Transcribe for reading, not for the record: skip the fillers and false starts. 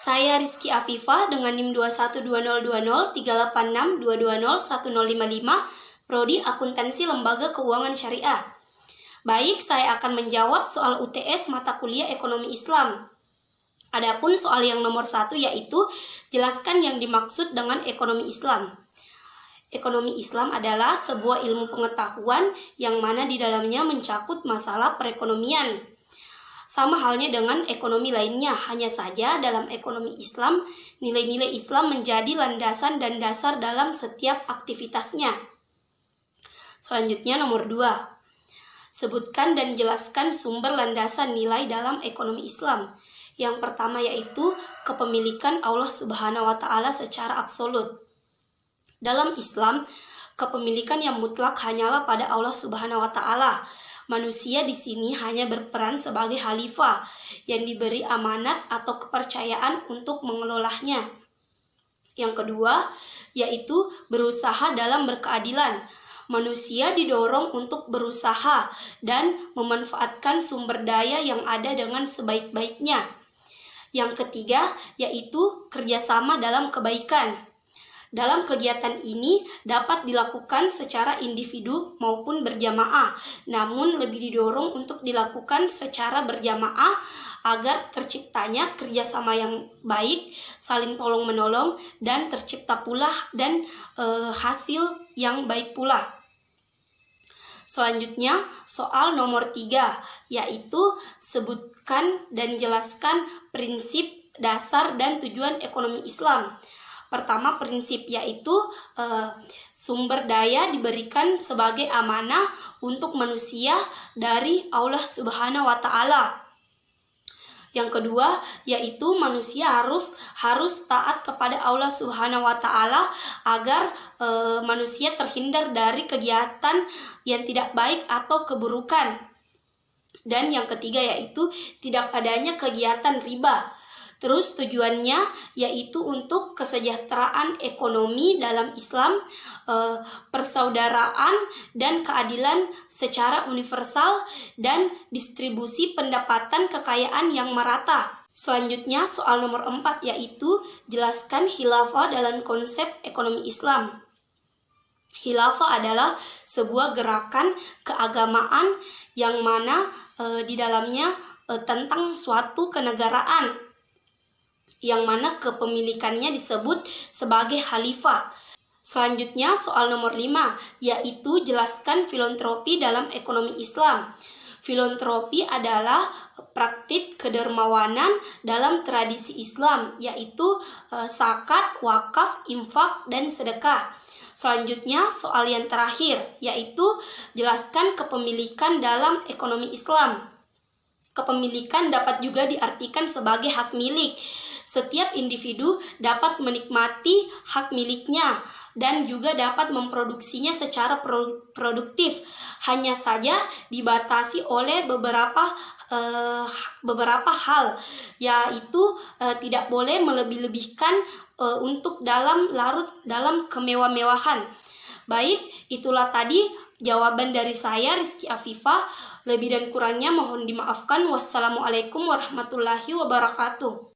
Saya Rizky Afifah dengan NIM 2120203862201055, Prodi Akuntansi Lembaga Keuangan Syariah. Baik, saya akan menjawab soal UTS mata kuliah Ekonomi Islam. Adapun soal yang nomor 1 yaitu jelaskan yang dimaksud dengan ekonomi Islam. Ekonomi Islam adalah sebuah ilmu pengetahuan yang mana di dalamnya mencakup masalah perekonomian. Sama halnya dengan ekonomi lainnya, hanya saja dalam ekonomi Islam, nilai-nilai Islam menjadi landasan dan dasar dalam setiap aktivitasnya. Selanjutnya nomor 2. Sebutkan dan jelaskan sumber landasan nilai dalam ekonomi Islam. Yang pertama yaitu kepemilikan Allah Subhanahu wa Ta'ala secara absolut. Dalam Islam, kepemilikan yang mutlak hanyalah pada Allah Subhanahu wa Ta'ala. Manusia di sini hanya berperan sebagai khalifah yang diberi amanat atau kepercayaan untuk mengelolanya. Yang kedua, yaitu berusaha dalam berkeadilan. Manusia didorong untuk berusaha dan memanfaatkan sumber daya yang ada dengan sebaik-baiknya. Yang ketiga, yaitu kerjasama dalam kebaikan. Dalam kegiatan ini dapat dilakukan secara individu maupun berjamaah, namun lebih didorong untuk dilakukan secara berjamaah agar terciptanya kerjasama yang baik, saling tolong-menolong, dan tercipta pula hasil yang baik pula. Selanjutnya, soal nomor 3, yaitu sebutkan dan jelaskan prinsip, dasar, dan tujuan ekonomi Islam. Pertama, prinsip yaitu sumber daya diberikan sebagai amanah untuk manusia dari Allah Subhanahu wa Ta'ala. Yang kedua, yaitu manusia harus taat kepada Allah Subhanahu wa Ta'ala agar manusia terhindar dari kegiatan yang tidak baik atau keburukan. Dan yang ketiga yaitu tidak adanya kegiatan riba. Terus tujuannya yaitu untuk kesejahteraan ekonomi dalam Islam, persaudaraan dan keadilan secara universal, dan distribusi pendapatan kekayaan yang merata. Selanjutnya soal nomor 4 yaitu jelaskan khilafah dalam konsep ekonomi Islam. Khilafah adalah sebuah gerakan keagamaan yang mana di dalamnya tentang suatu kenegaraan, yang mana kepemilikannya disebut sebagai khalifah. Selanjutnya soal nomor 5 yaitu jelaskan filantropi dalam ekonomi Islam. Filantropi adalah praktik kedermawanan dalam tradisi Islam, yaitu zakat, wakaf, infak, dan sedekah. Selanjutnya soal yang terakhir yaitu jelaskan kepemilikan dalam ekonomi Islam. Kepemilikan dapat juga diartikan sebagai hak milik. Setiap individu dapat menikmati hak miliknya dan juga dapat memproduksinya secara produktif. Hanya saja dibatasi oleh beberapa hal, yaitu tidak boleh melebih-lebihkan untuk larut dalam kemewah-mewahan. Baik, itulah tadi jawaban dari saya Rizky Afifah. Lebih dan kurangnya mohon dimaafkan. Wassalamualaikum warahmatullahi wabarakatuh.